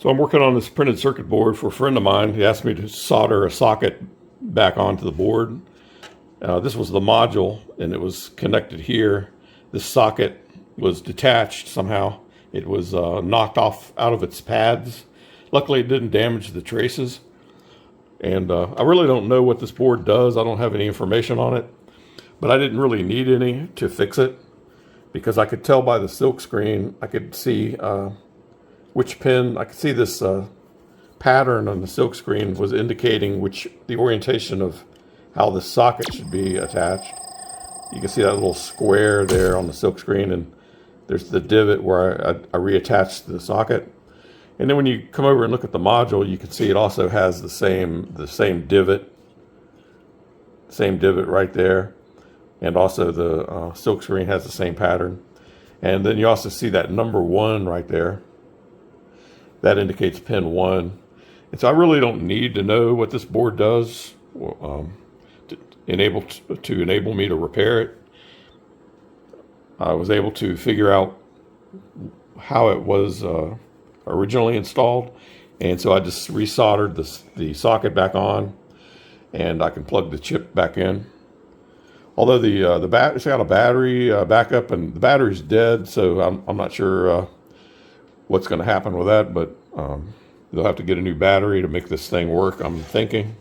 So I'm working on this printed circuit board for a friend of mine. He asked me to solder a socket back onto the board. This was the module, and it was connected here. This socket was detached somehow. It was knocked off out of its pads. Luckily, it didn't damage the traces. And I really don't know what this board does. I don't have any information on it. But I didn't really need any to fix it, because I could tell by the silkscreen. I could see which pin. I could see this pattern on the silkscreen was indicating the orientation of how the socket should be attached. You can see that little square there on the silkscreen, and there's the divot where I reattached the socket. And then when you come over and look at the module, you can see it also has the same divot right there, and also the silkscreen has the same pattern. And then you also see that number 1 right there. That indicates pin 1. And so I really don't need to know what this board does to enable me to repair it. I was able to figure out how it was originally installed, and so I just resoldered the socket back on, and I can plug the chip back in. Although it's got a battery backup, and the battery's dead, so I'm not sure what's going to happen with that, but they'll have to get a new battery to make this thing work, I'm thinking.